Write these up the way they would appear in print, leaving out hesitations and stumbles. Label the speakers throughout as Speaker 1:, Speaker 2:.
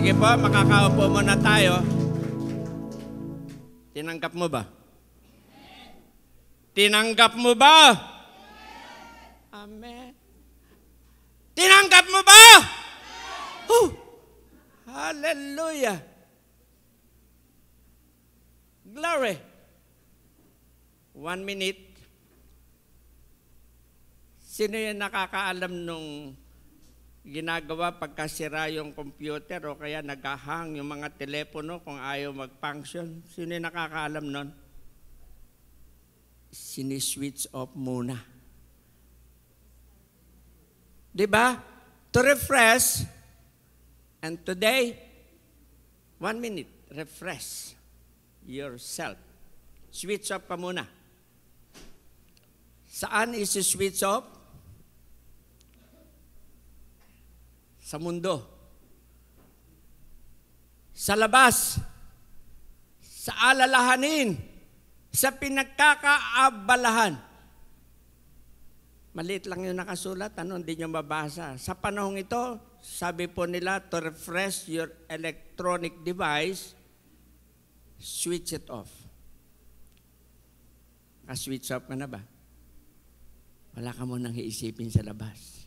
Speaker 1: Sige po, makakaupo muna tayo. Tinanggap mo ba? Tinanggap mo ba? Amen. Tinanggap mo ba? Hallelujah. Glory. 1 minute. Sino yung nakakaalam nung ginagawa pagkasira yung computer o kaya nag-hang yung mga telepono kung ayaw mag-function? Sino yung nakakaalam nun? Siniswitch off muna. Diba? To refresh, and today, 1 minute, refresh yourself. Switch off ka muna. Saan isi-switch off? Sa mundo. Sa labas. Sa alalahanin. Sa pinagkakaabalahan. Maliit lang yung nakasulat, hindi nyo mabasa. Sa panahong ito, sabi po nila, to refresh your electronic device, switch it off. Switch off ka na ba? Wala ka munang iisipin sa labas.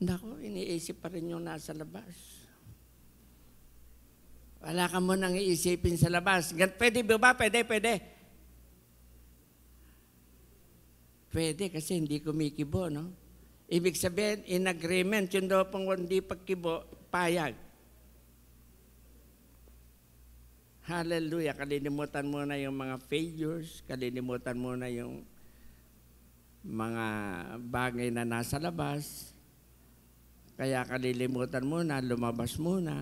Speaker 1: Naku, iniisip pa rin yung nasa labas. Wala ka munang iisipin sa labas. Pwede ba? Pwede. Pwede kasi hindi kumikibo, no? Ibig sabihin, in agreement, yun daw pong hindi pagkibo, payag. Hallelujah. Kalilimutan mo na yung mga failures, kalilimutan mo na yung mga bagay na nasa labas. Kaya kalilimutan mo na, lumabas muna.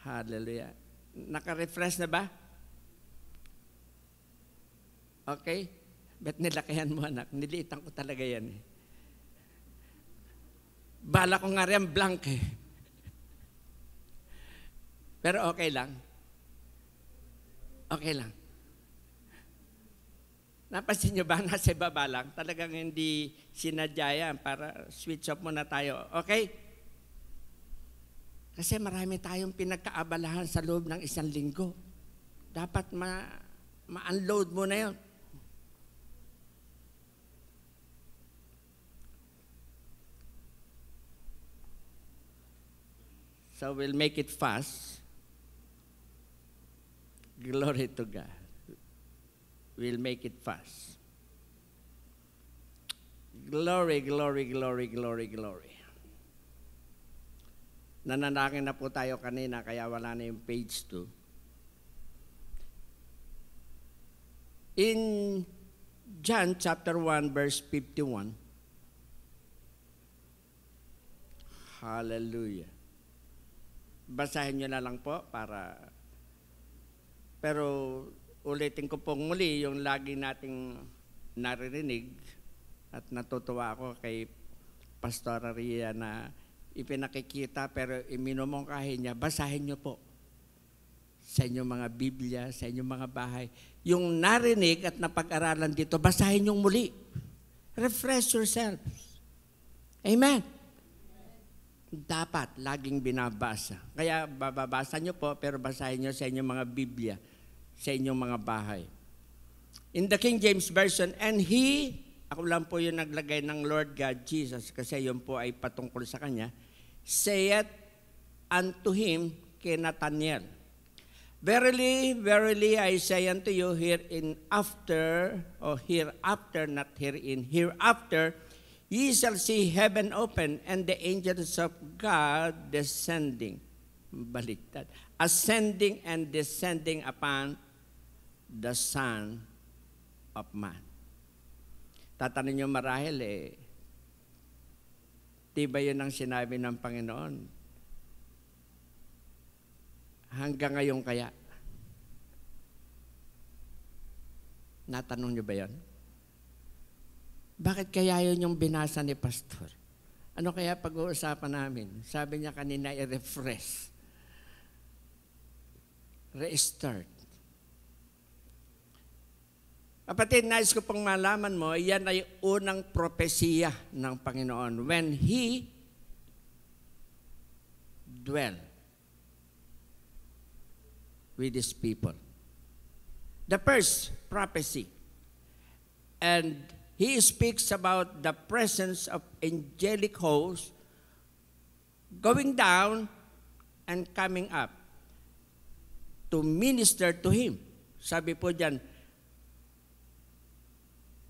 Speaker 1: Hallelujah. Naka-refresh na ba? Okay? Bet nilakihan mo, anak. Niliitan ko talaga yan. Bala ko nga rin blank eh. Pero okay lang. Okay lang. Napansin nyo ba? Nasa ibaba lang. Talagang hindi sinadya yan para switch off muna tayo. Okay? Kasi marami tayong pinagkaabalahan sa loob ng 1 linggo. Dapat ma-unload mo na yun. So we'll make it fast. Glory to God. We'll make it fast. Glory, glory, glory, glory, glory. Nananangin na po tayo kanina, kaya wala na yung page 2. In John chapter 1, verse 51. Hallelujah. Basahin nyo na lang po para... Pero ulitin ko pong muli yung lagi nating naririnig at natutuwa ako kay Pastor Ria na ipinakikita pero iminumungkahi niya, basahin niyo po sa inyong mga Biblia, sa inyong mga bahay. Yung narinig at napag-aralan dito, basahin niyo muli. Refresh yourselves. Amen. Dapat laging binabasa. Kaya bababasa niyo po pero basahin niyo sa inyong mga Biblia, sa inyong mga bahay. In the King James Version, and he, ako lang po yung naglagay ng Lord God Jesus kasi yun po ay patungkol sa kanya, saith unto him, kay Nathanael, verily, verily, I say unto you, hereafter, not herein, hereafter, ye shall see heaven open and the angels of God descending, baliktad, ascending and descending upon the Son of Man. Tatanong nyo marahil tibay yun ang sinabi ng Panginoon. Hanggang ngayon kaya? Natanong nyo ba yun? Bakit kaya yun yung binasa ni Pastor? Ano kaya pag-uusapan namin? Sabi niya kanina, i-refresh. Restart. Kapatid, nais ko pong malaman mo, yan ay unang propesiya ng Panginoon. When He dwell with His people. The first prophecy. And He speaks about the presence of angelic hosts going down and coming up to minister to Him. Sabi po dyan,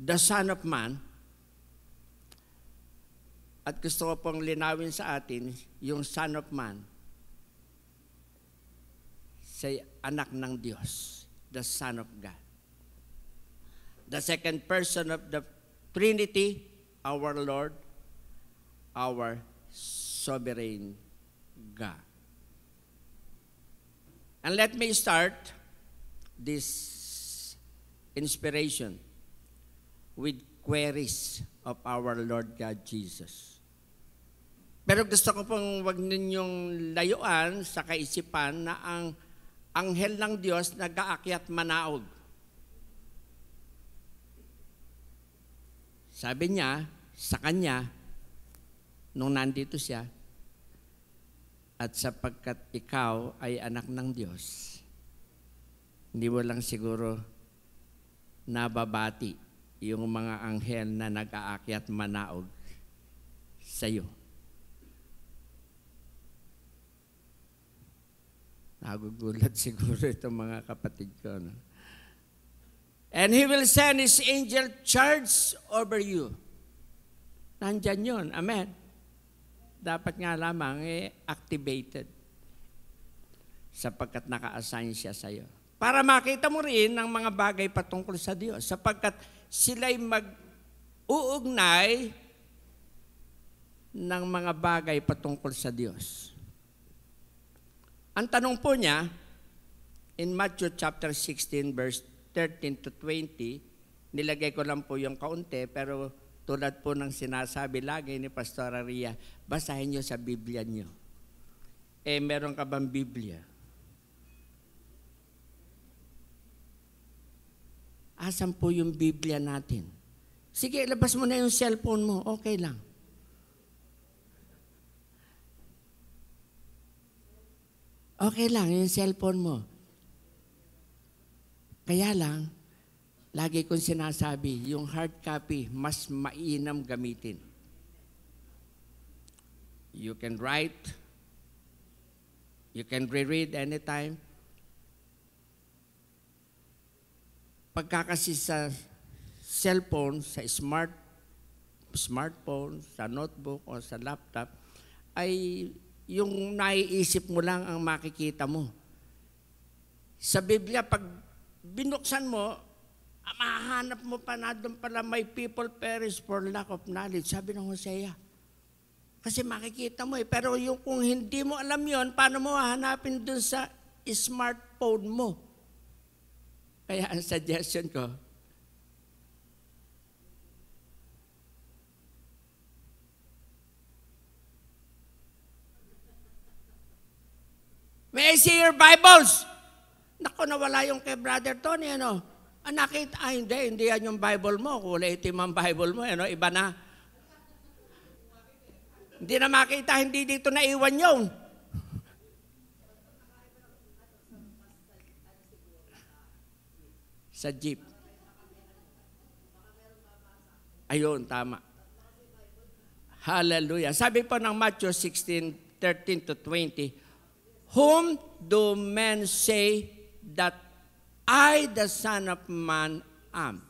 Speaker 1: the Son of Man, at gusto ko pong linawin sa atin, yung Son of Man, say anak ng Diyos, the Son of God. The second person of the Trinity, our Lord, our sovereign God. And let me start this inspiration with queries of our Lord God Jesus. Pero gusto ko pong wag ninyong layuan sa kaisipan na ang anghel ng Diyos nag-aakyat manaog. Sabi niya sa kanya, nung nandito siya, at sapagkat ikaw ay anak ng Diyos, hindi mo lang siguro nababati yung mga anghel na nag-aakyat manaog sa iyo. Nagugulat siguro itong mga kapatid ko. No? And He will send His angel charge over you. Nandyan yun. Amen. Dapat nga lamang activated sapagkat naka-assign siya sa iyo. Para makita mo rin ang mga bagay patungkol sa Diyos sapagkat sila'y mag-uugnay ng mga bagay patungkol sa Diyos. Ang tanong po niya, in Matthew chapter 16, verse 13 to 20, nilagay ko lang po yung kaunti, pero tulad po ng sinasabi lagi ni Pastor Ria, basahin nyo sa Biblia nyo. Meron ka bang Biblia? Asan po yung Biblia natin? Sige, labas mo na yung cellphone mo. Okay lang. Okay lang, yung cellphone mo. Kaya lang, lagi kong sinasabi, yung hard copy, mas mainam gamitin. You can write, you can reread anytime. Pagka kasi sa cellphone, sa smartphone, sa notebook o sa laptop, ay yung naiisip mo lang ang makikita mo. Sa Biblia, pag binuksan mo, mahanap mo pa na doon pala may people perish for lack of knowledge. Sabi ng Hosea. Kasi makikita mo eh. Pero yung kung hindi mo alam yon, paano mo hahanapin doon sa smartphone mo? Kaya ang suggestion ko, may I see your Bibles? Naku, nawala yung kay Brother Tony, ano? Nakita, hindi yan yung Bible mo. Kulay itim ang Bible mo, ano? Iba na. Hindi na makita, hindi dito naiwan yun. Sa jeep. Ayun, tama. Hallelujah. Sabi po ng Matthew 16:13 to 20, whom do men say that I, the Son of Man, am?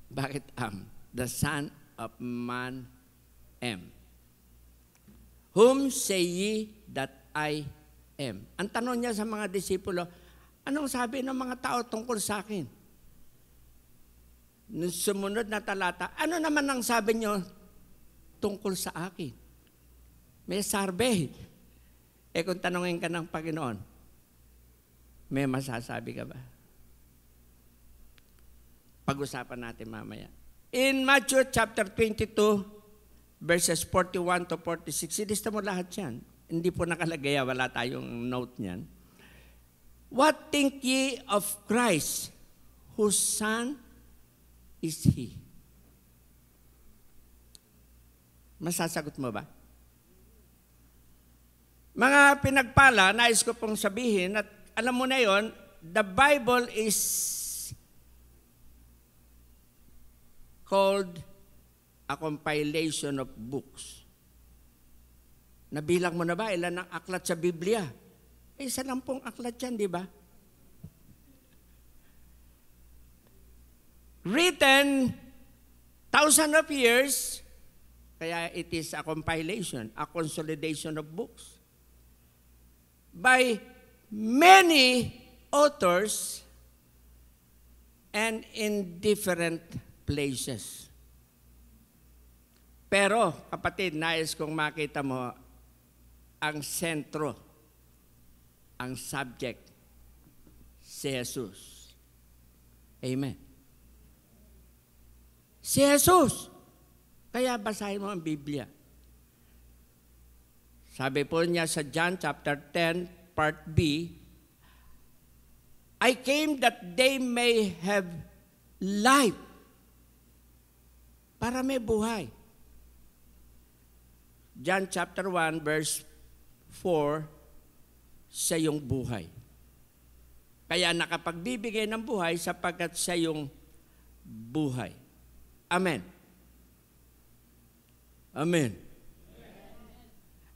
Speaker 1: Bakit am? The Son of Man am. Whom say ye that I am? Ang tanong niya sa mga disipulo, anong sabi ng mga tao tungkol sa akin? Nung sumunod na talata, ano naman ang sabi niyo tungkol sa akin? May survey. Kung tanongin ka ng Panginoon, may masasabi ka ba? Pag-usapan natin mamaya. In Matthew chapter 22, verses 41 to 46, ilista mo lahat yan. Hindi po nakalagay, wala tayong note niyan. What think ye of Christ, whose son is he? Masasagot mo ba? Mga pinagpala, nais ko pong sabihin, at alam mo na yon, the Bible is called a compilation of books. Nabilang mo na ba ilan ang aklat sa Biblia? Isa lang pong aklat yan, di ba? Written thousands of years, kaya it is a compilation, a consolidation of books. By many authors and in different places. Pero, kapatid, nais kong makita mo ang sentro, ang subject, si Jesus. Amen. Si Jesus. Kaya basahin mo ang Biblia. Sabi po niya sa John chapter 10, part B, I came that they may have life. Para may buhay. John chapter 1, verse 4, siya yung buhay. Kaya nakapagbibigay ng buhay sapagkat siya yung buhay. Amen. Amen.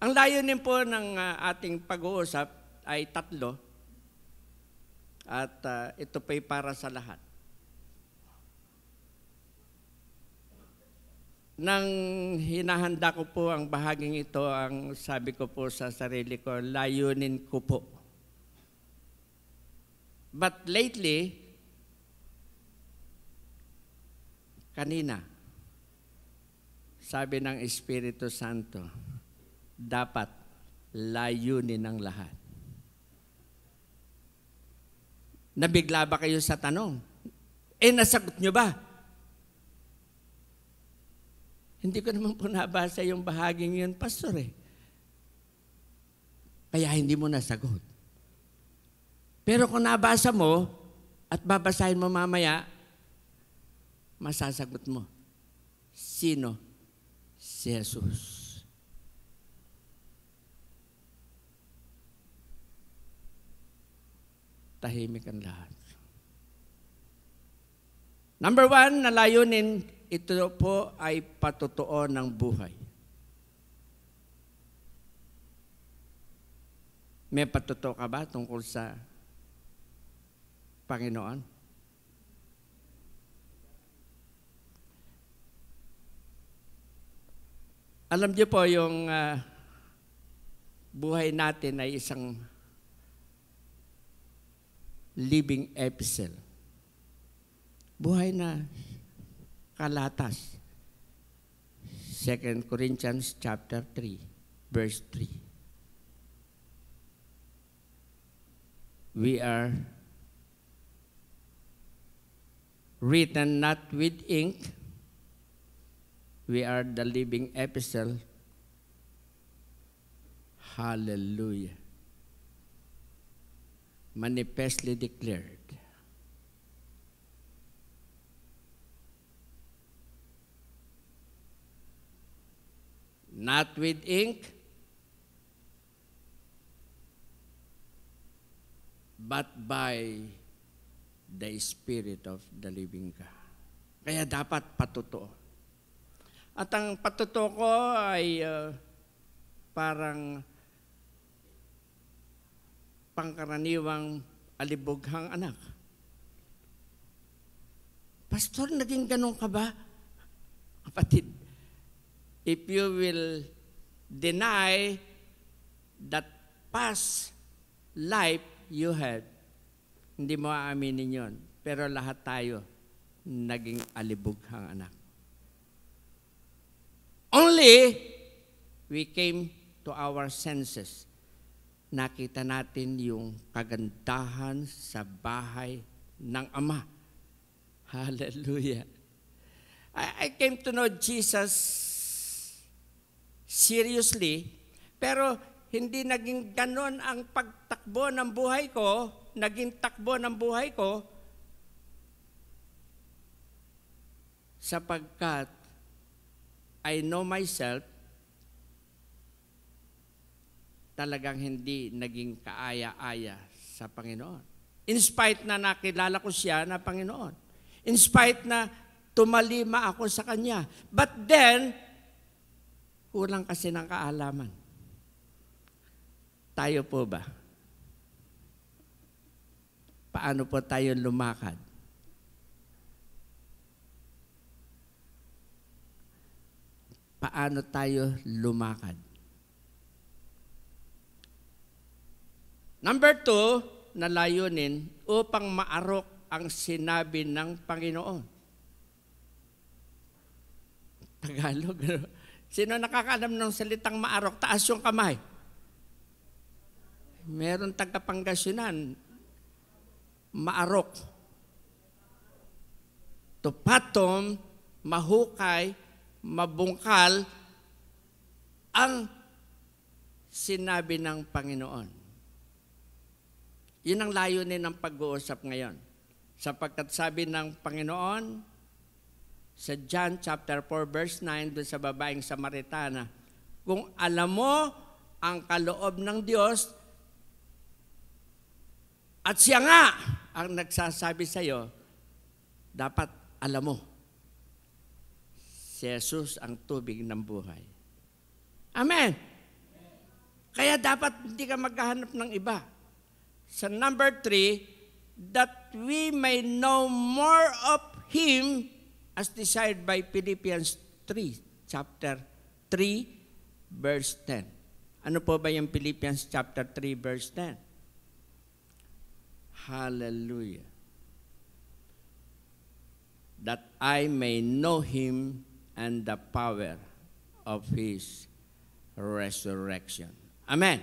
Speaker 1: Ang layunin po ng ating pag-uusap ay tatlo at ito pa'y para sa lahat. Nang hinahanda ko po ang bahaging ito, ang sabi ko po sa sarili ko, layunin ko po. But lately, kanina, sabi ng Espiritu Santo, dapat layunin ng lahat. Nabigla ba kayo sa tanong? Nasagot nyo ba? Hindi ko naman po nabasa yung bahaging yun, Pastor eh. Kaya hindi mo nasagot. Pero kung nabasa mo at babasahin mo mamaya, masasagot mo. Sino? Si Jesus. Tahimik ang lahat. Number 1, na layunin, ito po ay patotoo ng buhay. May patotoo ka ba tungkol sa Panginoon? Alam niyo po yung buhay natin ay isang living epistle. Buhay na kalatas. 2 Corinthians chapter 3, verse 3. We are written not with ink. We are the living epistle. Hallelujah. Manifestly declared. Not with ink, but by the Spirit of the living God. Kaya dapat patotoo. At ang patotoo ko ay parang pangkaraniwang alibughang anak. Pastor, naging ganun ka ba? Kapatid, if you will deny that past life you had, hindi mo aaminin yon. Pero lahat tayo naging alibughang anak. Only we came to our senses. Nakita natin yung kagandahan sa bahay ng Ama. Hallelujah. I came to know Jesus seriously, pero hindi naging ganon ang pagtakbo ng buhay ko naging takbo ng buhay ko sapagkat I know myself, talagang hindi naging kaaya-aya sa Panginoon. In spite na nakilala ko siya na Panginoon. In spite na tumalima ako sa Kanya. But then, kulang kasi ng kaalaman. Tayo po ba? Paano po tayo lumakad? Paano tayo lumakad? Number 2, na layunin upang maarok ang sinabi ng Panginoon. Tagalog. Sino nakakaalam ng salitang maarok? Taas yung kamay. Meron taga-Pangasinan. Maarok. Tupatom, mahukay, mabungkal ang sinabi ng Panginoon. Yun ang layunin ng pag-uusap ngayon. Sapagkat sabi ng Panginoon sa John chapter 4 verse 9 doon sa babaeng Samaritana, kung alam mo ang kaloob ng Diyos at siya nga ang nagsasabi sa iyo, dapat alam mo, si Jesus ang tubig ng buhay. Amen. Kaya dapat hindi ka maghahanap ng iba. Sa number 3, that we may know more of Him as desired by Philippians 3, chapter 3, verse 10. Ano po ba yung Philippians chapter 3, verse 10? Hallelujah. That I may know Him and the power of His resurrection. Amen.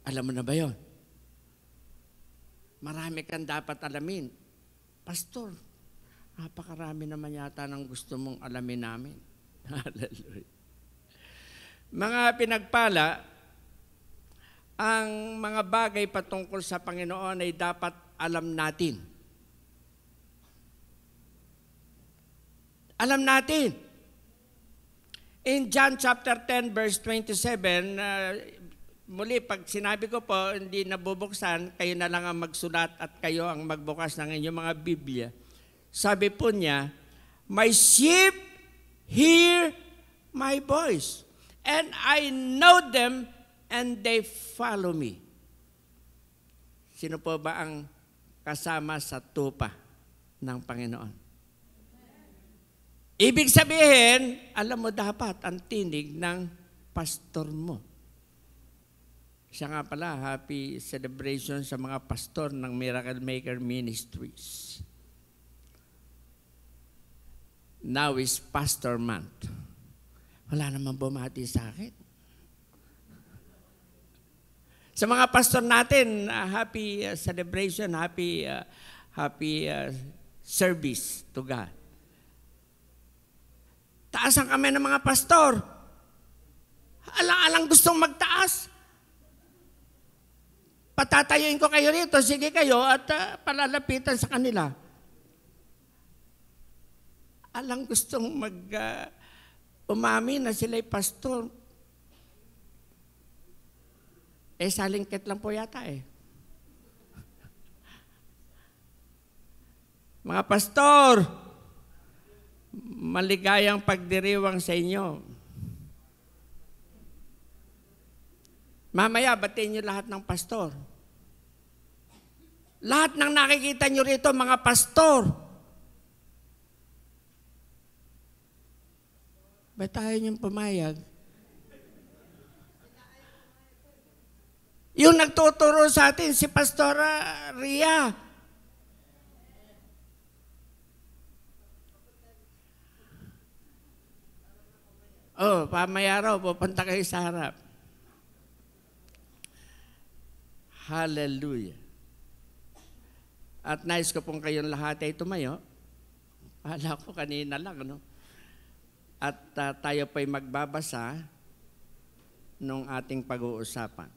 Speaker 1: Alam mo na ba yun? Marami kang dapat alamin. Pastor, napakarami naman yata ng gusto mong alamin namin. Hallelujah. Mga pinagpala, ang mga bagay patungkol sa Panginoon ay dapat alam natin. Alam natin. In John chapter 10 verse 27, muli, pag sinabi ko po, hindi nabubuksan, kayo na lang ang magsulat at kayo ang magbukas ng inyong mga Biblia. Sabi po niya, my sheep hear my voice, and I know them, and they follow me. Sino po ba ang kasama sa tupa ng Panginoon? Ibig sabihin, alam mo dapat ang tinig ng pastor mo. Siya nga pala, happy celebration sa mga pastor ng Miracle Maker Ministries. Now is Pastor Month. Wala namang bumati sa akin. Sa mga pastor natin, happy celebration, happy service to God. Taasan kami ng mga pastor. Alang-alang gustong magtaas. Patatayuin ko kayo rito, sige kayo, at palalapitan sa kanila. Alang gustong umamin na sila'y pastor. Salingkit lang po yata eh. Mga pastor, maligayang pagdiriwang sa inyo. Mamaya, batiin niyo lahat ng pastor. Lahat ng nakikita niyo rito, mga pastor. Ba't tayo niyong pumayag? Yung nagtuturo sa atin, si Pastora Ria. Oh, pamaya raw, pupunta kayo sa harap. Hallelujah. At nais ko pong kayong lahat ay tumayo. Pahala ko kanina lang, no? At tayo pa'y magbabasa nung ating pag-uusapan.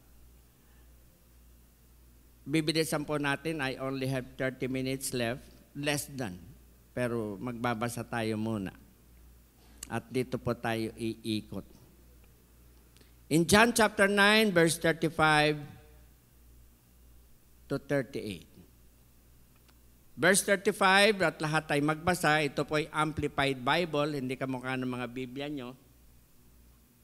Speaker 1: bibilisan po natin. I only have 30 minutes left. Less than. Pero magbabasa tayo muna. At dito po tayo iikot. In John chapter 9, verse 35 to 38. Verse 35, at lahat ay magbasa. Ito po ay Amplified Bible. Hindi kamukha ng mga Biblia nyo.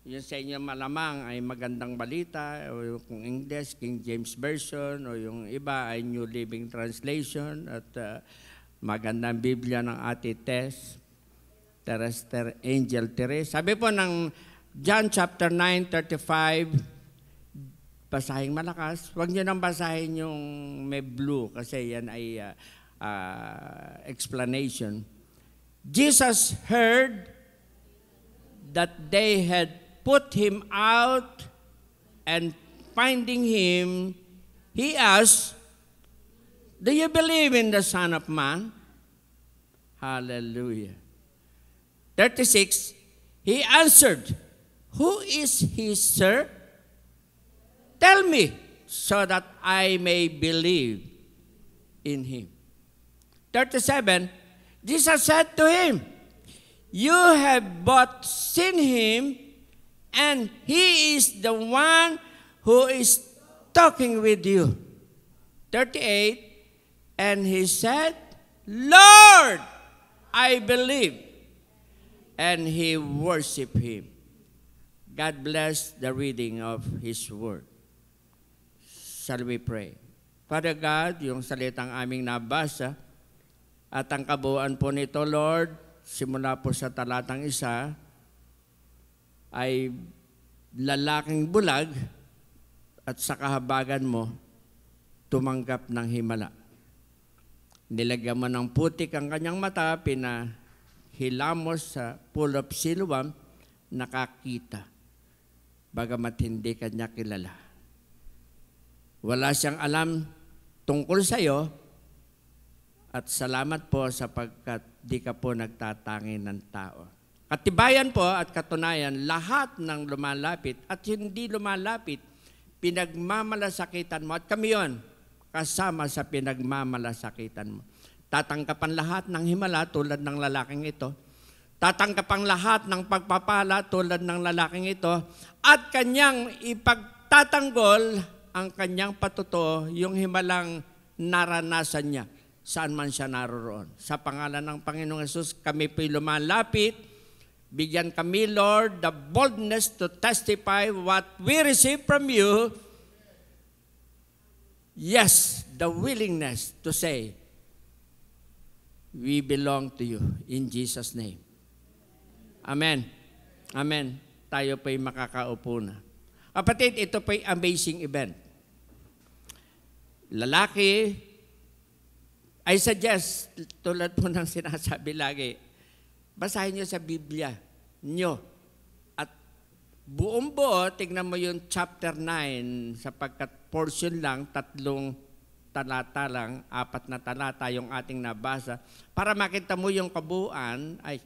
Speaker 1: Yung sa inyo malamang ay Magandang Balita, o yung English, King James Version, o yung iba ay New Living Translation, at Magandang Biblia ng Ate Tess, Terester Angel Therese. Sabi po ng John chapter 9:35, basahin malakas. Huwag nyo nang basahin yung may blue kasi yan ay explanation. Jesus heard that they had put him out, and finding him, he asked, "Do you believe in the Son of Man?" Hallelujah. 36, he answered, "Who is he, sir? Tell me, so that I may believe in him." 37, Jesus said to him, "You have both seen him, and he is the one who is talking with you." 38, and he said, "Lord, I believe." And he worshiped him. God bless the reading of his word. Shall we pray? Father God, yung salitang aming nabasa at ang kabuuan po nito, Lord, simula po sa talatang 1, ay lalaking bulag at sa kahabagan mo, tumanggap ng himala. Nilagyan mo ng putik ang kanyang mata, pinahilamos sa pool of Siloam, nakakita, bagamat hindi kanya kilala. Wala siyang alam tungkol sa iyo, at salamat po sapagkat di ka po nagtatangi ng tao. Katibayan po at katunayan, lahat ng lumalapit at hindi lumalapit, pinagmamalasakitan mo. At kami yon, kasama sa pinagmamalasakitan mo. Tatangkapan lahat ng himala tulad ng lalaking ito. Tatangkapan lahat ng pagpapala tulad ng lalaking ito. At kanyang ipagtatanggol ang kanyang patuto, yung himalang naranasan niya, saan man siya naroon. Sa pangalan ng Panginoong Hesus, kami po'y lumalapit. Bigyan kami, Lord, the boldness to testify what we receive from you. Yes, the willingness to say, we belong to you. In Jesus' name. Amen. Amen. Tayo po'y makakaupo na. Kapatid, ito po'y amazing event. Lalaki, I suggest, tulad po ng sinasabi lagi, basahin nyo sa Biblia nyo. At buong buo, tignan mo yung chapter 9, sapagkat portion lang, 3 talata lang, 4 na talata yung ating nabasa. Para makita mo yung kabuuan, ay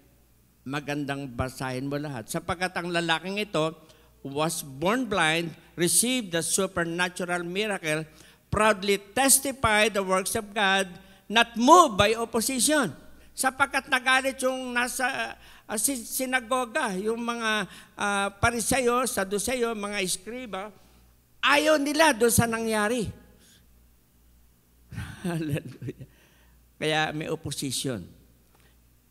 Speaker 1: magandang basahin mo lahat. Sapagkat ang lalaking ito was born blind, received the supernatural miracle, proudly testified the works of God, not moved by opposition. Sapagkat nagalit yung nasa sinagoga, yung mga Pariseyo, Saduseyo, mga Eskriba, ayaw nila doon sa nangyari. Hallelujah. Kaya may opposition.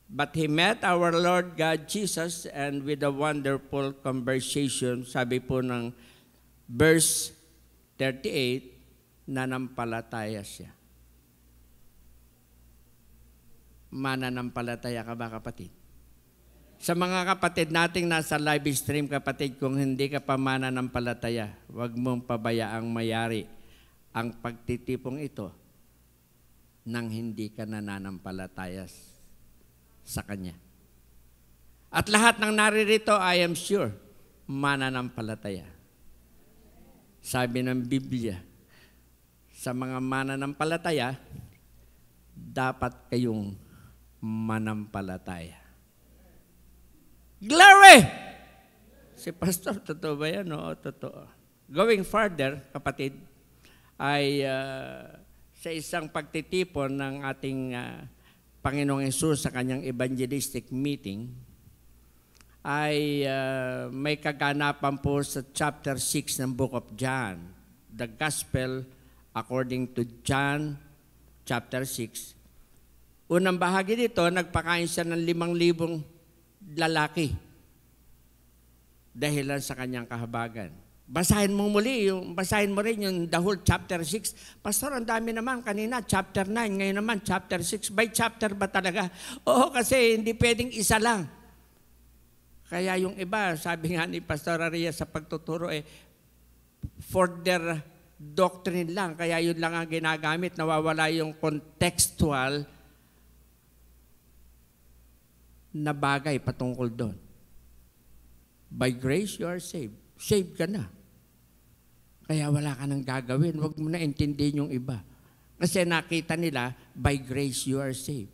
Speaker 1: But he met our Lord God Jesus, and with a wonderful conversation, sabi po ng verse 38, nanampalataya siya. Mananampalataya ka ba, kapatid? Sa mga kapatid nating nasa live stream, kapatid, kung hindi ka pa mananampalataya, huwag mong pabayaang mayari ang pagtitipong ito nang hindi ka nananampalataya sa Kanya. At lahat ng naririto, I am sure, mananampalataya. Sabi ng Biblia, sa mga mananampalataya, dapat kayong manampalataya. Glory! Si Pastor, totoo ba yan? Oo, totoo. Going further, kapatid, ay sa isang pagtitipon ng ating Panginoong Hesus sa kanyang evangelistic meeting, ay may kaganapan po sa chapter 6 ng Book of John, the Gospel according to John chapter 6. Unang bahagi dito, nagpakain siya ng 5,000 lalaki dahilan sa kanyang kahabagan. Basahin mo rin yung the whole chapter 6. Pastor, ang dami naman kanina, chapter 9, ngayon naman chapter 6. By chapter ba talaga? Oo, kasi hindi pwedeng isa lang. Kaya yung iba, sabi nga ni Pastor Aria sa pagtuturo, for their doctrine lang, kaya yun lang ang ginagamit, nawawala yung contextual na bagay patungkol doon. By grace, you are saved. Saved ka na. Kaya wala ka nang gagawin. Huwag mo na intindihin yung iba. Kasi nakita nila, by grace you are saved.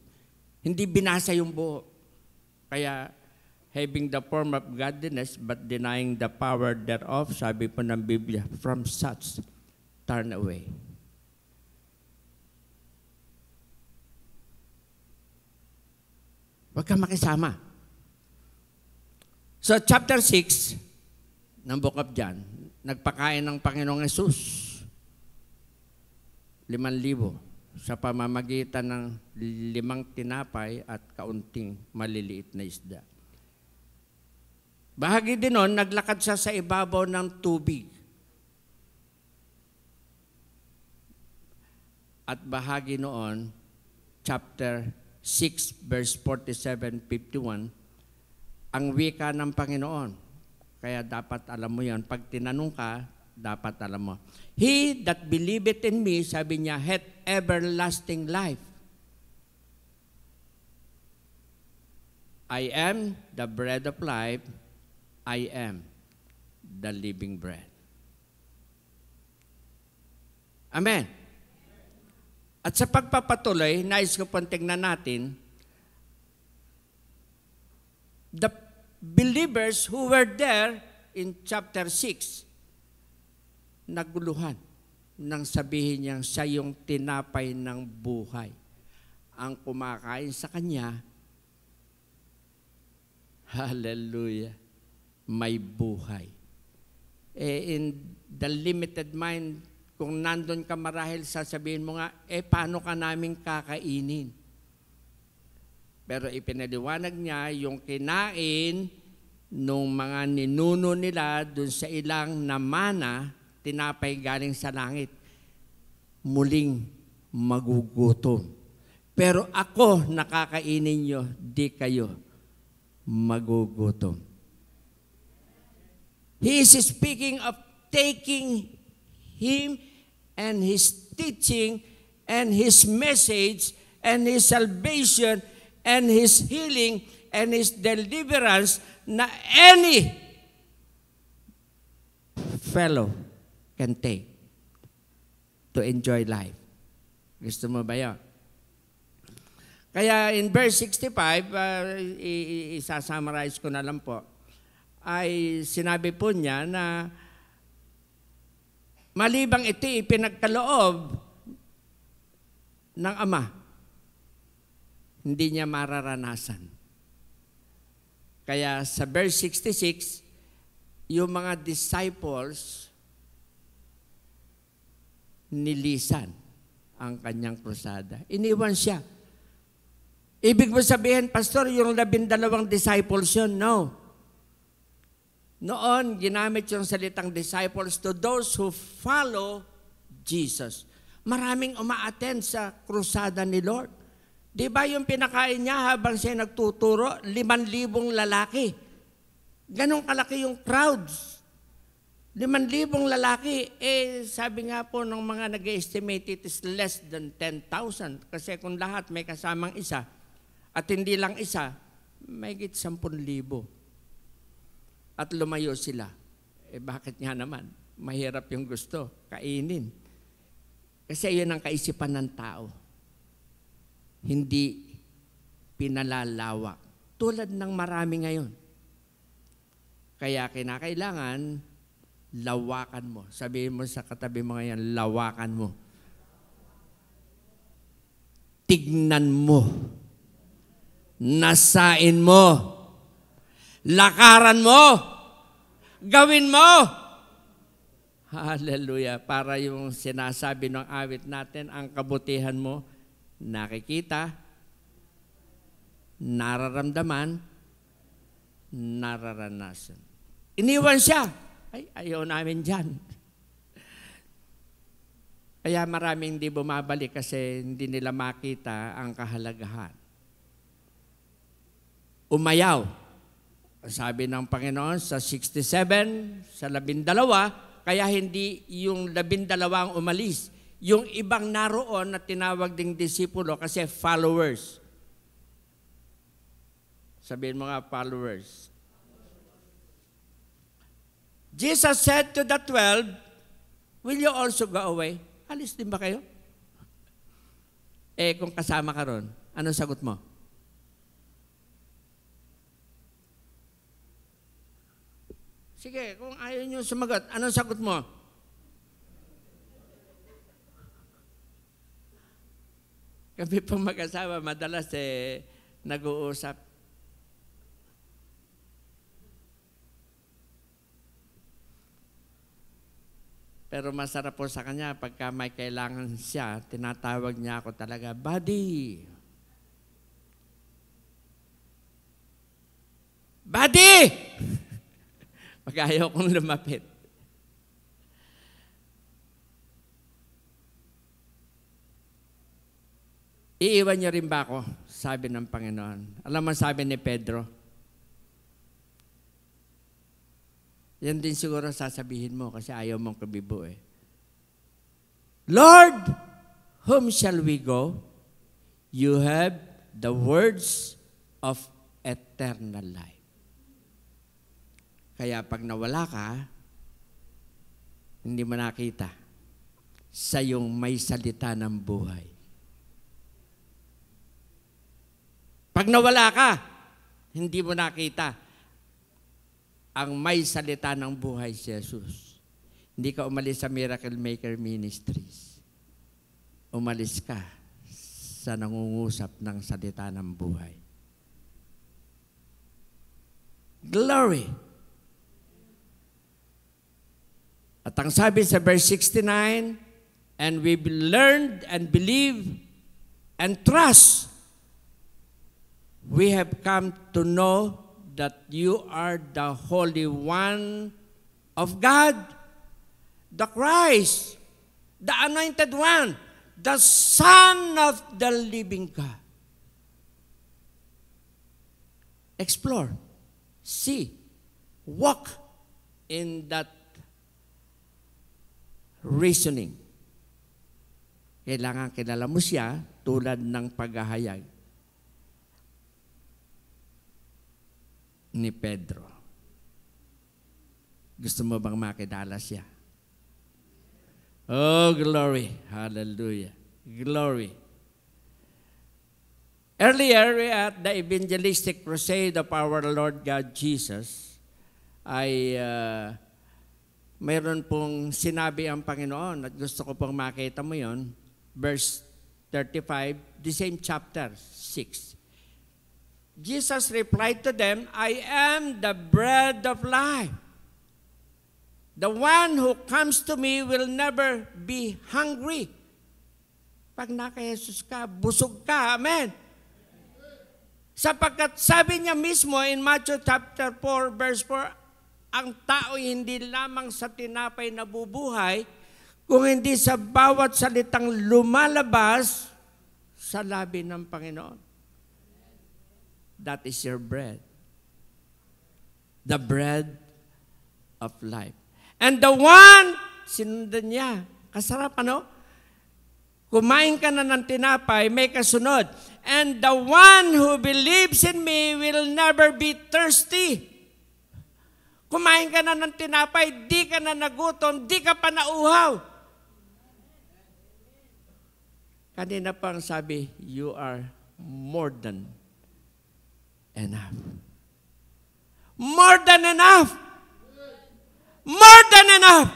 Speaker 1: Hindi binasa yung buo. Kaya, having the form of godliness but denying the power thereof, sabi po ng Biblia, from such, turn away. Huwag kang makisama. So, chapter 6 ng Book of John, nagpakain ng Panginoong Hesus 5,000 sa pamamagitan ng 5 tinapay at kaunting maliliit na isda. Bahagi din nun, naglakad siya sa ibabaw ng tubig. At bahagi noon, chapter 6, verse 47-51, ang wika ng Panginoon. Kaya dapat alam mo yan. Pag tinanong ka, dapat alam mo. He that believeth in me, sabi niya, hath everlasting life. I am the bread of life. I am the living bread. Amen. At sa pagpapatuloy, nais ko pong tingnan natin, the believers who were there in chapter 6, naguluhan nang sabihin niyang siya yung tinapay ng buhay. Ang kumakain sa kanya, hallelujah, may buhay. In the limited mind, kung nandun ka marahil, sasabihin mo nga, paano ka namin kakainin? Pero ipinaliwanag niya yung kinain nung mga ninuno nila dun sa ilang na mana, tinapay galing sa langit, muling magugutom. Pero ako nakakainin nyo, di kayo magugutom. He is speaking of taking Him and His teaching and His message and His salvation and His healing and His deliverance na any fellow can take to enjoy life. Gusto mo ba yan? Kaya in verse 65, isa-summarize ko na lang po, ay sinabi po niya na malibang ito ipinagkaloob ng Ama, hindi niya mararanasan. Kaya sa verse 66, yung mga disciples nilisan ang kanyang krusada. Iniwan siya. Ibig mo sabihin, Pastor, yung 12 disciples yun? No. Noon, ginamit yung salitang disciples to those who follow Jesus. Maraming umaattend sa krusada ni Lord. Di ba yung pinakain niya habang siya nagtuturo? 5,000 lalaki. Ganong kalaki yung crowds. 5,000 lalaki. Sabi nga po ng mga nag-estimate, it is less than 10,000. Kasi kung lahat may kasamang isa, at hindi lang isa, may higit 10,000. At lumayo sila. Bakit nga naman? Mahirap yung gusto, kainin. Kasi yun ang kaisipan ng tao. Hindi pinalalawak. Tulad ng marami ngayon. Kaya kinakailangan Lawakan mo. Sabihin mo sa katabi mo ngayon, lawakan mo. Tignan mo. Nasain mo. Lakaran mo. Gawin mo. Hallelujah. Para yung sinasabi ng awit natin, ang kabutihan mo, nakikita, nararamdaman, nararanasan. Iniwan siya. Ay, ayaw namin dyan. Kaya maraming hindi bumabalik kasi hindi nila makita ang kahalagahan. Umayaw. Sabi ng Panginoon sa 67, sa 12, kaya hindi yung 12 ang umalis. Yung ibang naroon na tinawag ding disipulo kasi followers. Sabihin mo nga, followers. Jesus said to the 12, will you also go away? Alis din ba kayo? Kung kasama ka ron, anong sagot mo? Sige, kung ayaw nyo sumagot, anong sagot mo? Kami pong mag-asawa, madalas nag-uusap. Pero masarap po sa kanya, pagka may kailangan siya, tinatawag niya ako talaga, Buddy! Buddy! Pag ayaw kong lumapit. Iiwan niyo rin ba ako? Sabi ng Panginoon. Alam mo sabi ni Pedro? Yan din siguro sasabihin mo kasi ayaw mong kabibo eh. Lord, whom shall we go? You have the words of eternal life. Kaya pag nawala ka, hindi mo nakita sa iyong may salita ng buhay. Pag nawala ka, hindi mo nakita ang may salita ng buhay si Jesus. Hindi ka umalis sa Miracle Maker Ministries. Umalis ka sa nangungusap ng salita ng buhay. Glory! At ang sabi sa verse 69, and we learned and believe and trust, we have come to know that you are the Holy One of God, the Christ, the Anointed One, the Son of the living God. Explore, see, walk in that reasoning. Kailangan kilala mo siya tulad ng paghahayag ni Pedro. Gusto mo bang makilala siya? Oh, glory. Hallelujah. Glory. Earlier at the evangelistic crusade of our Lord God Jesus, ay mayroon pong sinabi ang Panginoon at gusto ko pong makita mo yon. Verse 35, the same chapter, 6. Jesus replied to them, I am the bread of life. The one who comes to me will never be hungry. Pag naka-Jesus ka, busog ka. Amen. Sapagkat sabi niya mismo in Matthew chapter 4, verse 4, ang tao hindi lamang sa tinapay nabubuhay, kung hindi sa bawat salitang lumalabas sa labi ng Panginoon. That is your bread. The bread of life. And the one, sinundan niya. Kasarap, ano? Kumain ka na ng tinapay, may kasunod. And the one who believes in me will never be thirsty. Kumain ka na ng tinapay, di ka na nagutom, di ka pa nauhaw. Kanina pang sabi, you are more than enough. More than enough. more than enough.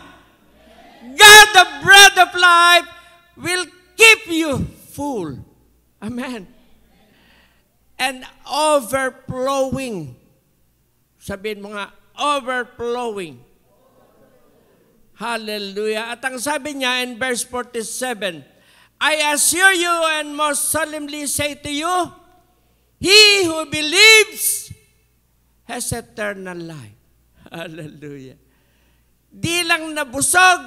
Speaker 1: God, the bread of life, will keep you full. Amen. And overflowing. Sabihin mo nga, overflowing. Hallelujah. At ang sabi niya in verse 47, I assure you and most solemnly say to you, he who believes has eternal life. Hallelujah. Di lang nabusog,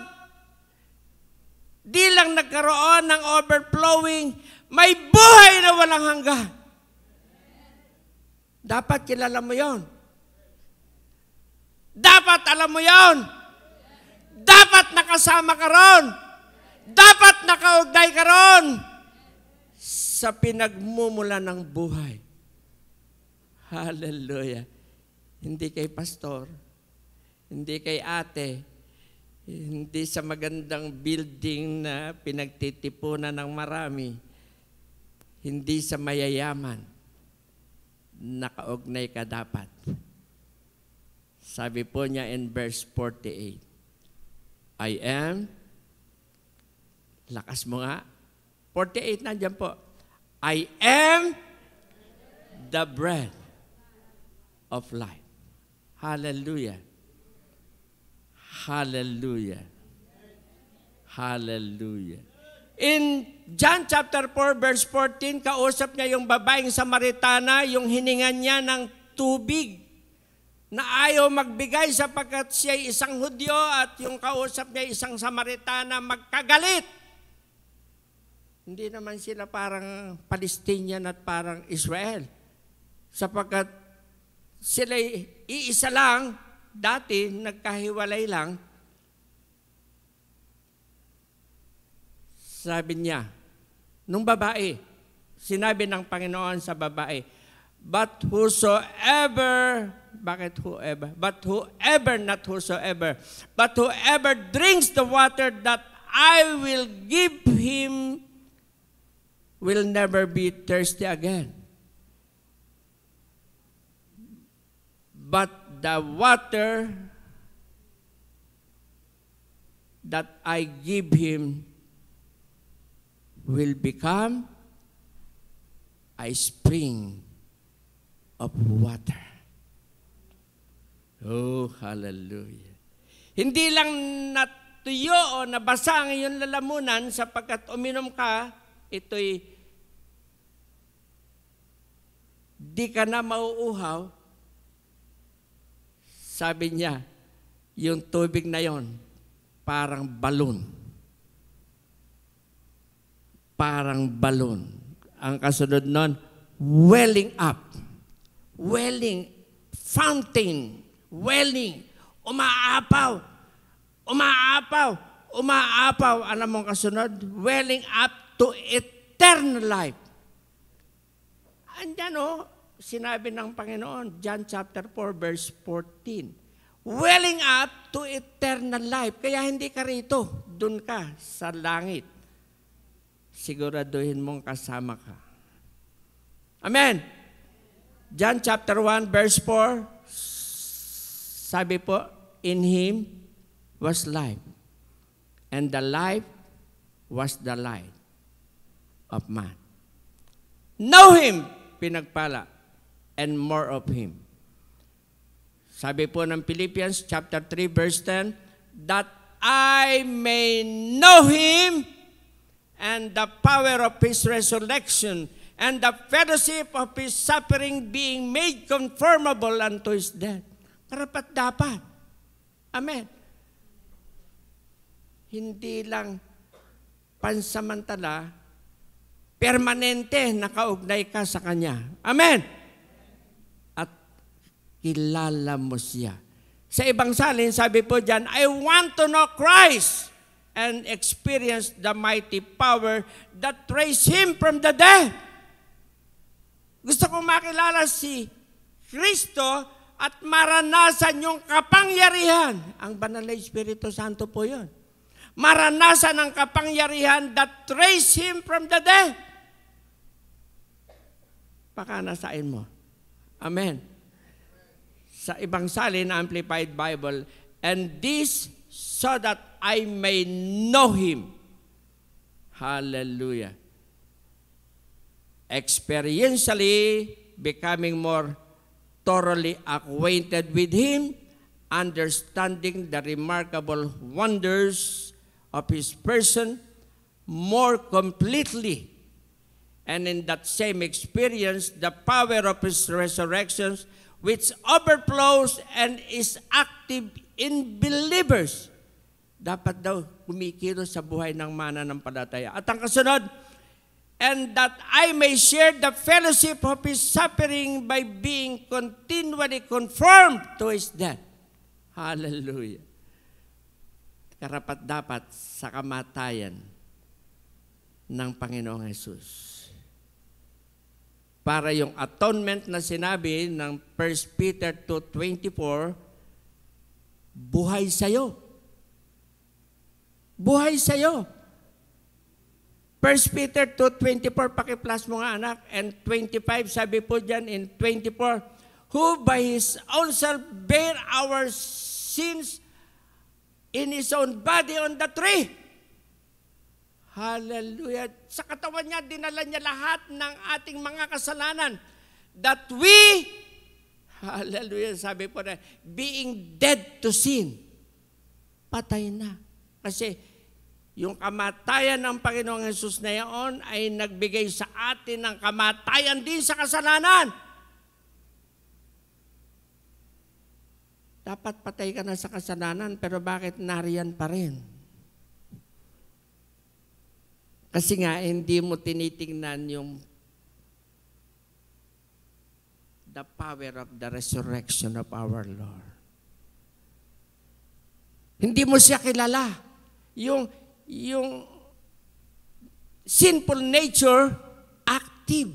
Speaker 1: di lang nagkaroon ng overflowing, may buhay na walang hanggan. Dapat kilala mo yon. Dapat alam mo yon. Dapat nakasama ka ron. Dapat nakaugnay ka ron sa pinagmumula ng buhay. Hallelujah. Hindi kay pastor, hindi kay ate, hindi sa magandang building na pinagtitipunan ng marami, hindi sa mayayaman, nakaugnay ka dapat. Sabi po niya in verse 48, I am, lakas mo nga, 48 nandiyan po, I am the bread of life. Hallelujah. Hallelujah. Hallelujah. In John chapter 4 verse 14, kausap niya yung babaeng Samaritana, yung hiningan niya ng tubig na ayaw magbigay sapagkat siya isang Hudyo at yung kausap niya isang Samaritana magkagalit. Hindi naman sila parang Palestinian at parang Israel. Sapagkat sila iisa lang, dati nagkahiwalay lang. Sabi niya, nung babae, sinabi ng Panginoon sa babae, but whosoever, bakit whoever? But whoever, not whosoever, but whoever drinks the water that I will give him will never be thirsty again. But the water that I give him will become a spring of water. Oh, hallelujah. Hindi lang natuyo o nabasa ang iyong lalamunan sapagkat uminom ka, ito'y di ka na mauuhaw. Sabi niya, yung tubig na yon parang balon. Parang balon. Ang kasunod nun, welling up. Welling, fountain, welling, umaapaw, umaapaw, umaapaw. Alam mo ang kasunod? Welling up to eternal life. Andyan sinabi ng Panginoon, John chapter 4 verse 14. Welling up to eternal life. Kaya hindi ka rito, dun ka sa langit. Siguraduhin mong kasama ka. Amen. John chapter 1 verse 4, sabi po, in Him was life, and the life was the light of man. Know Him, pinagpala, and more of Him. Sabi po ng Philippians chapter 3 verse 10, that I may know Him and the power of His resurrection and the fellowship of His suffering, being made conformable unto His death. Karapat dapat. Amen. Hindi lang pansamantala, permanente nakaugnay ka sa Kanya. Amen. At kilala mo siya. Sa ibang salin, sabi po dyan, I want to know Christ and experience the mighty power that raised Him from the dead. Gusto kong makilala si Kristo at maranasan yung kapangyarihan. Ang banal na Espiritu Santo po yun. Maranasan ang kapangyarihan that raised Him from the dead. Pakanasain mo. Amen. Sa ibang salin na Amplified Bible, And this so that I may know Him. Hallelujah. Experientially becoming more thoroughly acquainted with Him, understanding the remarkable wonders of His person more completely. And in that same experience, the power of His resurrection, which overflows and is active in believers. Dapat daw kumikilos sa buhay ng mananampalataya. At ang kasunod, and that I may share the fellowship of His suffering by being continually conformed to His death. Hallelujah. Karapat-dapat sa kamatayan ng Panginoong Hesus. Para yung atonement na sinabi ng 1 Peter 2:24, buhay sa'yo. Buhay sa'yo. 1 Peter 2:24, paki-plus mo nga anak, and 25, sabi po dyan in 24, who by His own self bear our sins in His own body on the tree. Hallelujah. Sa katawan niya, dinala niya lahat ng ating mga kasalanan. That we, hallelujah, sabi po na, being dead to sin, patay na. Kasi yung kamatayan ng Panginoong Hesus na yaon ay nagbigay sa atin ng kamatayan din sa kasalanan. Dapat patay ka na sa kasalanan, pero bakit nariyan pa rin? Kasi nga, hindi mo tinitingnan yung the power of the resurrection of our Lord. Hindi mo siya kilala. Yung sinful nature, active.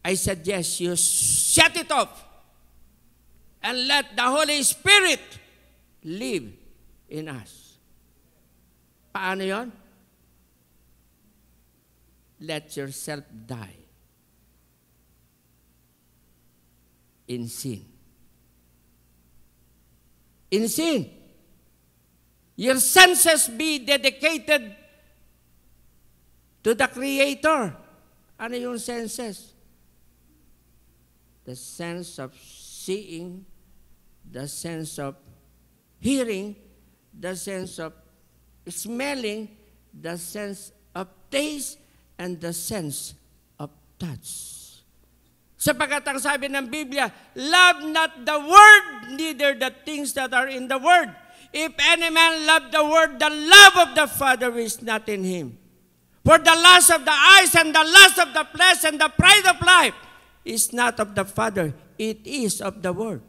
Speaker 1: I suggest you shut it off and let the Holy Spirit live in us. Paano yon? Let yourself die in sin. In sin. Your senses be dedicated to the Creator. Ano yung senses? The sense of seeing, the sense of hearing, the sense of smelling, the sense of taste, and the sense of touch. Sapagkat ang sabi ng Biblia, love not the world, neither the things that are in the world. If any man love the world, the love of the Father is not in him. For the lust of the eyes and the lust of the flesh and the pride of life is not of the Father, it is of the world.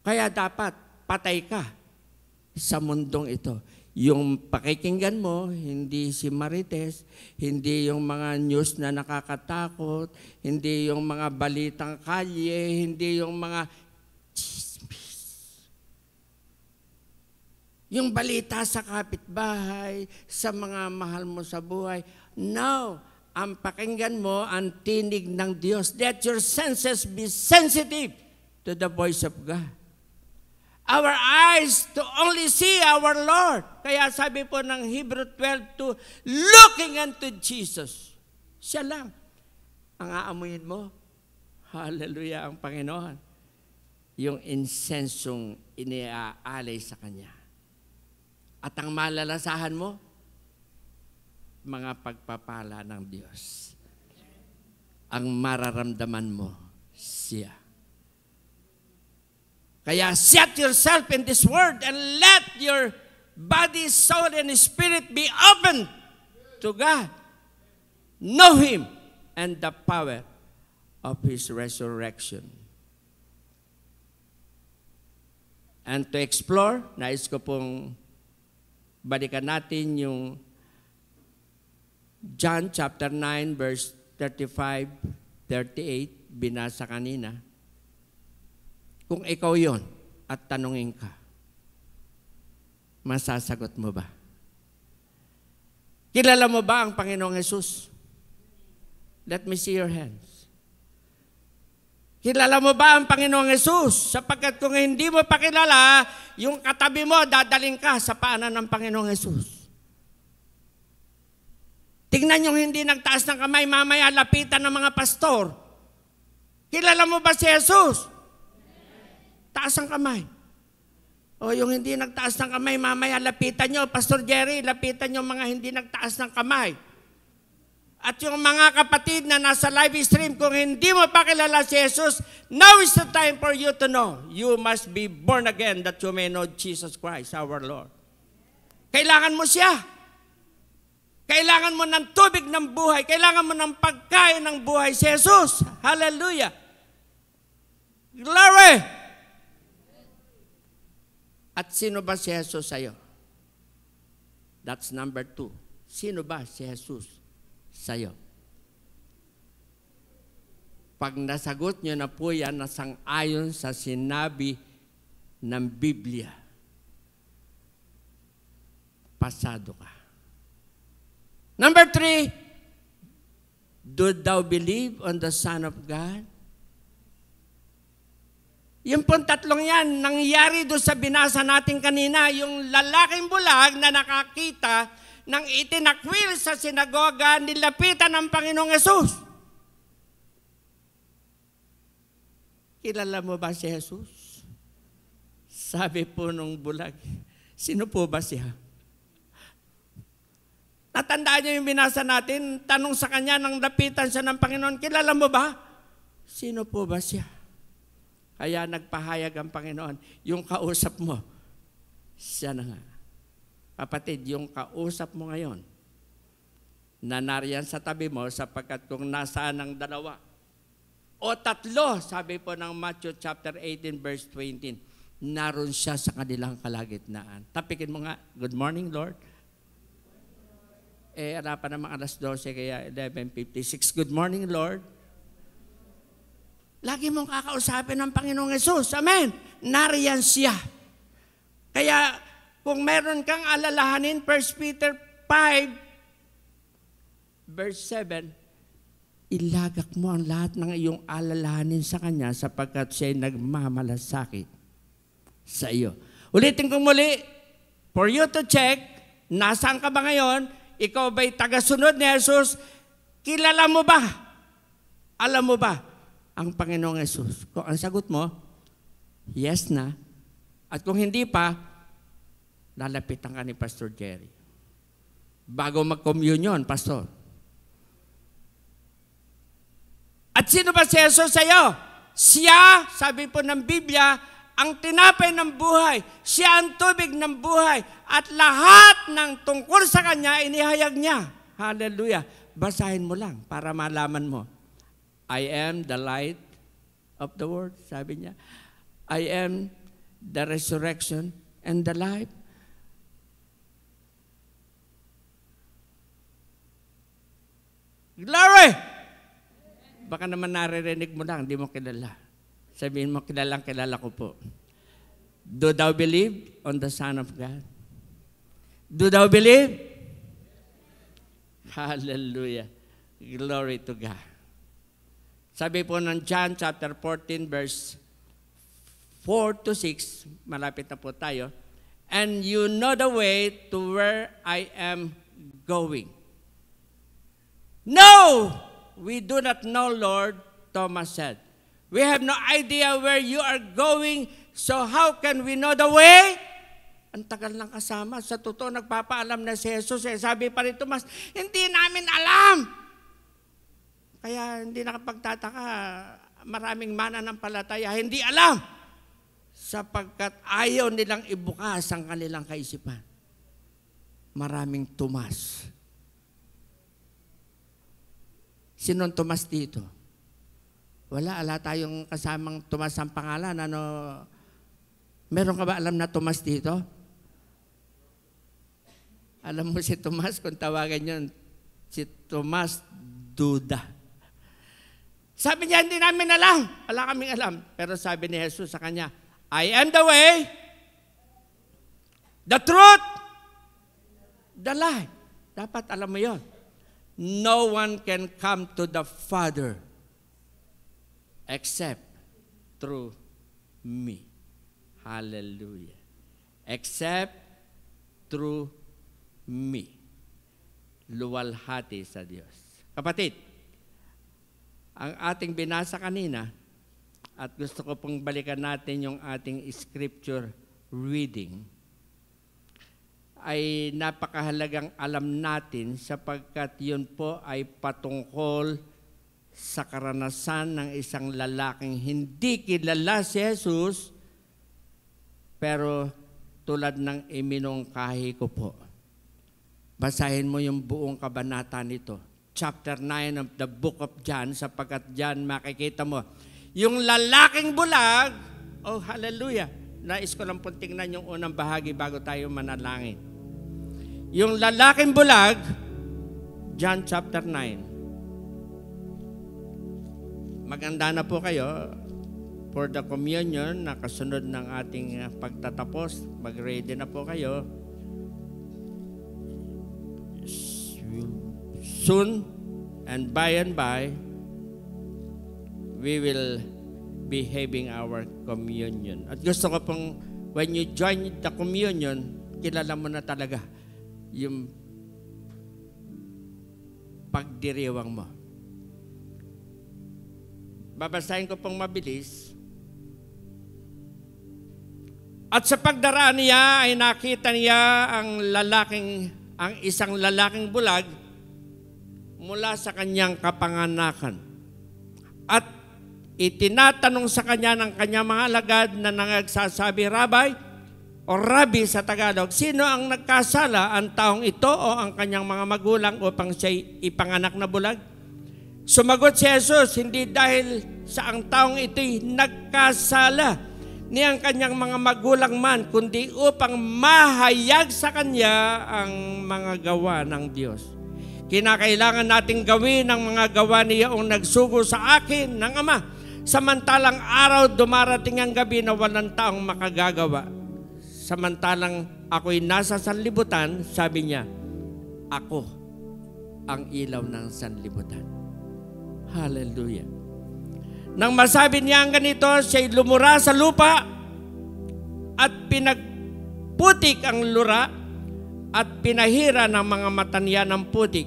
Speaker 1: Kaya dapat patay ka sa mundong ito. Yung pakikinggan mo, hindi si Marites, hindi yung mga news na nakakatakot, hindi yung mga balitang kalye, hindi yung mga chismis. Yung balita sa kapitbahay, sa mga mahal mo sa buhay. No, ang pakinggan mo, ang tinig ng Diyos. Let your senses be sensitive to the voice of God. Our eyes to only see our Lord. Kaya sabi po ng Hebrew 12:2, looking unto Jesus. Siya lang ang aamuyin mo. Hallelujah ang Panginoon. Yung insensong iniaalay sa Kanya. At ang malalasahan mo, mga pagpapala ng Diyos. Ang mararamdaman mo, siya. Kaya set yourself in this word and let your body, soul, and spirit be open to God. Know Him and the power of His resurrection. And to explore, nais ko pong balikan natin yung John chapter 9 verse 35, 38, binasa kanina. Kung ikaw yon at tanungin ka, masasagot mo ba? Kilala mo ba ang Panginoong Hesus? Let me see your hands. Kilala mo ba ang Panginoong Hesus? Sapagkat kung hindi mo pa kilala, yung katabi mo, dadaling ka sa paanan ng Panginoong Hesus. Tingnan yung hindi nagtaas ng kamay, mamaya lapitan ng mga pastor. Kilala mo ba si Hesus? Taas ang kamay. O yung hindi nagtaas ng kamay, mamaya lapitan nyo. Pastor Jerry, lapitan nyo mga hindi nagtaas ng kamay. At yung mga kapatid na nasa live stream, kung hindi mo pa kilala si Jesus, now is the time for you to know. You must be born again that you may know Jesus Christ, our Lord. Kailangan mo siya. Kailangan mo ng tubig ng buhay. Kailangan mo ng pagkain ng buhay si Jesus. Hallelujah. Glory! At sino ba si Jesus sa'yo? That's number 2. Sino ba si Jesus sa'yo? Pag nasagot nyo na po yan, nasang-ayon sa sinabi ng Biblia, pasado ka. Number 3, do thou believe on the Son of God? Yung pong tatlong yan, nangyari doon sa binasa natin kanina, yung lalaking bulag na nakakita ng itinakwil sa sinagoga, nilapitan ng Panginoong Hesus. Kilala mo ba si Hesus? Sabi po nung bulag, sino po ba siya? Natandaan niyo yung binasa natin, tanong sa kanya nang lapitan siya ng Panginoon, kilala mo ba? Sino po ba siya? Kaya nagpahayag ang Panginoon, yung kausap mo, siya na nga. Kapatid, yung kausap mo ngayon, na nariyan sa tabi mo, sapagkat kung nasaan ang dalawa, o tatlo, sabi po ng Matthew chapter 18, verse 20, naroon siya sa kanilang kalagitnaan. Tapikin mo nga, good morning, Lord. Ala pa naman alas 12, kaya 11:56. Good morning, Lord. Lagi mong kakausapin ng Panginoong Hesus. Amen. Nariyan siya. Kaya, kung meron kang alalahanin, 1 Peter 5, verse 7, ilagak mo ang lahat ng iyong alalahanin sa Kanya sapagkat siya'y nagmamalasakit sa iyo. Ulitin kong muli, for you to check, nasaan ka ba ngayon? Ikaw ba'y tagasunod ni Jesus? Kilala mo ba? Alam mo ba ang Panginoong Hesus? Kung ang sagot mo, yes na. At kung hindi pa, lalapitan ka ni Pastor Jerry. Bago mag-communion, Pastor. At sino ba si Jesus sa'yo? Siya, sabi po ng Biblia, ang tinapay ng buhay. Siya ang tubig ng buhay. At lahat ng tungkol sa Kanya, inihayag niya. Hallelujah. Basahin mo lang para malaman mo. I am the light of the world, sabi niya. I am the resurrection and the life. Glory! Baka naman naririnig mo lang, hindi mo kilala. Sabihin mo, kilala ko po. Do thou believe on the Son of God? Do thou believe? Hallelujah. Glory to God. Sabi po ng John chapter 14 verse 4 to 6, malapit na po tayo, and you know the way to where I am going. No, we do not know, Lord, Thomas said. We have no idea where you are going, so how can we know the way? Ang tagal lang kasama. Sa totoo, nagpapaalam na si Jesus. Sabi pa rin Tomas, hindi namin alam. Kaya hindi nakapagtataka, maraming mananampalataya, hindi alam. Sapagkat ayaw nilang ibukas ang kanilang kaisipan. Maraming Tomas. Sinong Tomas dito? Wala tayong kasamang Tomas ang pangalan. Meron ka ba alam na Tomas dito? Alam mo si Tomas, kung tawagan yun, si Tomas Duda. Sabi niya, hindi namin alam. Wala kaming alam. Pero sabi ni Jesus sa kanya, I am the way, the truth, the life. Dapat alam mo yun. No one can come to the Father except through me. Hallelujah. Except through me. Luwalhati sa Diyos. Kapatid, ang ating binasa kanina, at gusto ko pong balikan natin yung ating scripture reading, ay napakahalagang alam natin sapagkat yun po ay patungkol sa karanasan ng isang lalaking hindi kilala si Jesus, pero tulad ng iminungkahi ko po. Basahin mo yung buong kabanata nito. Chapter 9 of the book of John, sapagkat John makikita mo. Yung lalaking bulag, oh hallelujah, nais ko lang pong tingnan yung unang bahagi bago tayo manalangin. Yung lalaking bulag, John chapter 9. Maganda na po kayo for the communion na kasunod ng ating pagtatapos. Mag-ready na po kayo. Soon and by, we will be having our communion. At gusto ko pong, when you join the communion, kilala mo na talaga yung pagdiriwang mo. Babasahin ko pong mabilis. At sa pagdaraan niya ay nakita niya ang isang lalaking bulag mula sa kanyang kapanganakan. At itinatanong sa kanya ng kanyang mga alagad na nagsasabi, Rabbi, o Rabbi sa Tagalog, sino ang nagkasala, ang taong ito o ang kanyang mga magulang upang siya'y ipanganak na bulag? Sumagot si Jesus, hindi dahil sa ang taong ito'y nagkasala ni ang kanyang mga magulang man, kundi upang mahayag sa kanya ang mga gawa ng Diyos. Kinakailangan nating gawin ang mga gawa niya ang nagsugo sa akin ng Ama. Samantalang araw dumarating ang gabi na walang taong makagagawa. Samantalang ako'y nasa sanlibutan, sabi niya, ako ang ilaw ng sanlibutan. Hallelujah. Nang masabi niya ang ganito, siya'y lumura sa lupa at pinagputik ang lura at pinahira ng mga mata niya ng putik.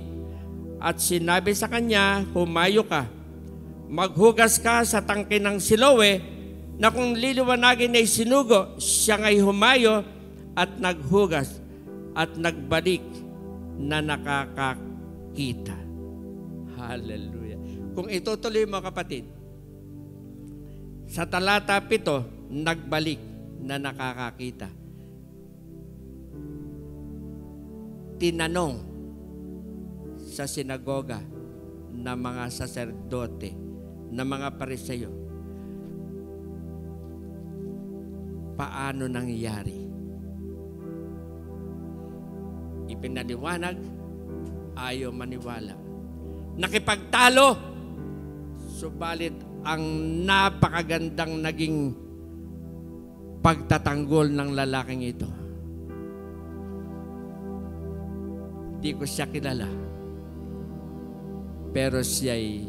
Speaker 1: At sinabi sa kanya, humayo ka, maghugas ka sa tangke ng Siloe, na kung liliwanagin ay sinugo, siya nga'y humayo at naghugas at nagbalik na nakakakita. Hallelujah. Kung itutuloy mo kapatid, sa talata 7, nagbalik na nakakakita. Tinanong sa sinagoga na mga saserdote, na mga Pariseyo, paano nangyari? Ipinaliwanag, ayaw maniwala. Nakipagtalo, subalit ang napakagandang naging pagtatanggol ng lalaking ito. Di ko siya kilala, pero siya'y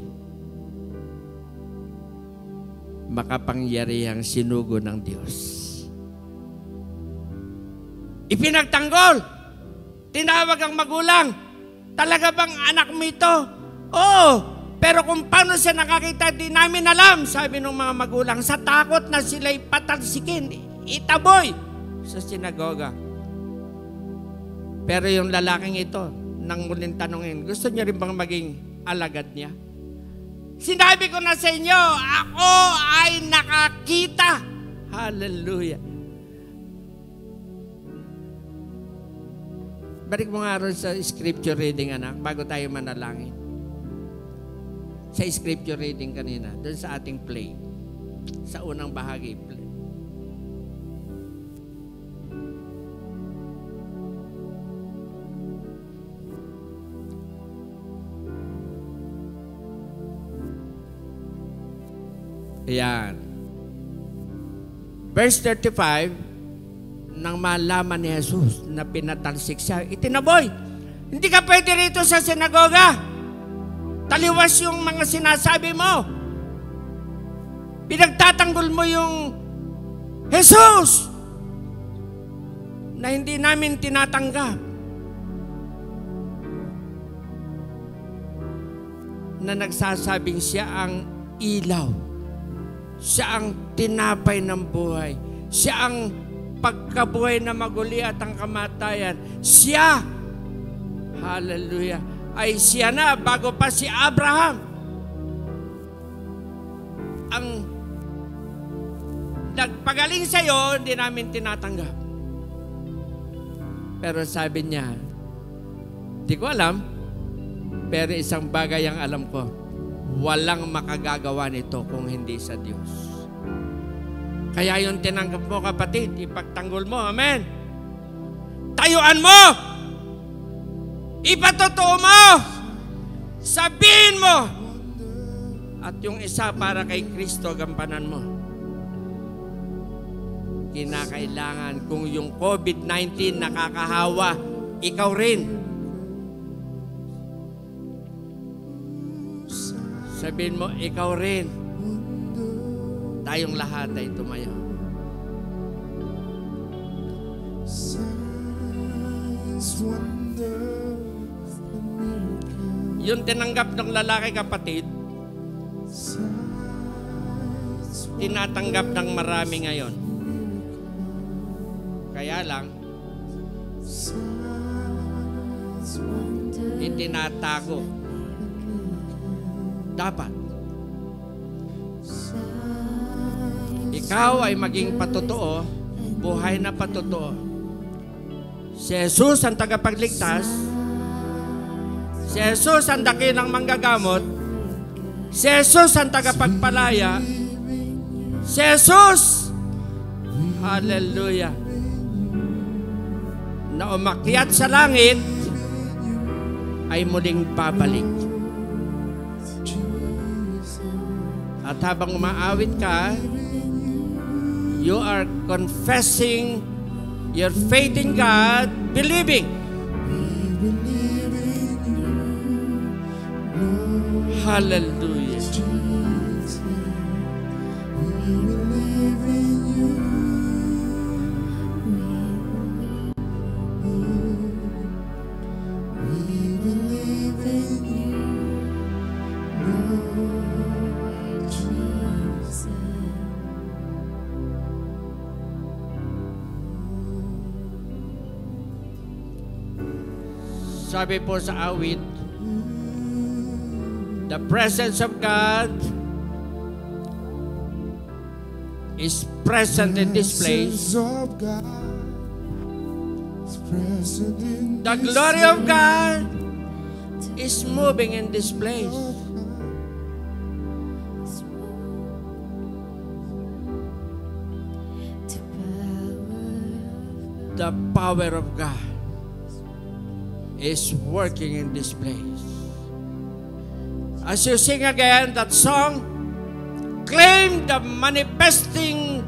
Speaker 1: makapangyarihang sinugo ng Diyos. Ipinagtanggol, tinawag ang magulang, talaga bang anak mo ito? Oo, pero kung paano siya nakakita, di namin alam, sabi ng mga magulang, sa takot na sila'y patalsikin, itaboy sa sinagoga. Pero yung lalaking ito, nang muling tanungin, gusto niya rin bang maging alagad niya? Sinabi ko na sa inyo, ako ay nakakita. Hallelujah. Balik mo nga rin sa scripture reading, anak, bago tayo manalangin. Sa scripture reading kanina, doon sa ating play, sa unang bahagi, play. Ayan. Verse 35, nang malaman ni Jesus na pinatalsik siya, itinaboy, hindi ka pwede rito sa sinagoga. Taliwas yung mga sinasabi mo. Pinagtatanggol mo yung Jesus na hindi namin tinatanggap. Na nagsasabing siya ang ilaw. Siya ang tinapay ng buhay. Siya ang pagkabuhay na maguli at ang kamatayan. Siya, hallelujah, ay siya na bago pa si Abraham. Ang nagpagaling sa'yo, hindi namin tinatanggap. Pero sabi niya, di ko alam, pero isang bagay ang alam ko, walang makagagawa nito kung hindi sa Diyos. Kaya yung tinanggap mo, kapatid, ipagtanggol mo, amen. Tayuan mo! Ipatotoo mo! Sabihin mo! At yung isa para kay Kristo, gampanan mo. Kinakailangan kung yung COVID-19 nakakahawa, ikaw rin. Sabihin mo, ikaw rin. Tayong lahat ay tumayo. Yung tinanggap ng lalaki, kapatid, tinatanggap ng marami ngayon. Kaya lang, itinatago. Dapat ikaw ay maging patotoo, buhay na patotoo. Si Jesus ang tagapagligtas, si Jesus ang dakilang manggagamot, si Jesus ang tagapagpalaya, si Jesus, hallelujah, na umakyat sa langit ay muling babalik. At habang umaawit ka, you are confessing your faith in God, believing. Hallelujah. Sabi po sa awit, the presence of God is present in this place. The glory of God is moving in this place. The power of God is working in this place. As you sing again that song, claim the manifesting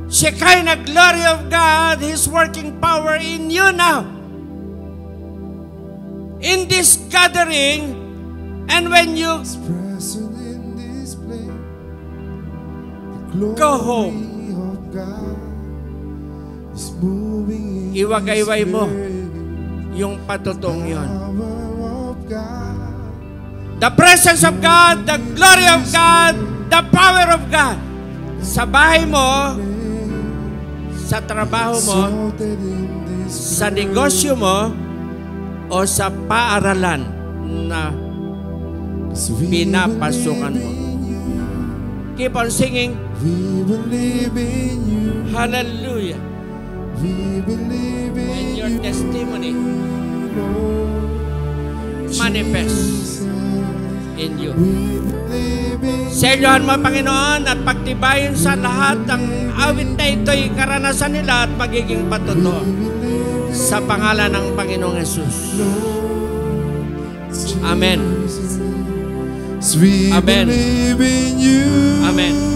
Speaker 1: Shekinah glory of God, His working power in you now. In this gathering, and when you go home, iwagayway mo yung patutong yun. The presence of God, the glory of God, the power of God. Sa bahay mo, sa trabaho mo, sa negosyo mo, o sa paaralan na pinapasukan mo. Keep on singing. Hallelujah. And your testimony manifest in you. Selyohan mo, Panginoon, at pagtibayin sa lahat ng awit na ito'y karanasan nila at magiging patotoo. Sa pangalan ng Panginoong Jesus. Amen. Amen. Amen.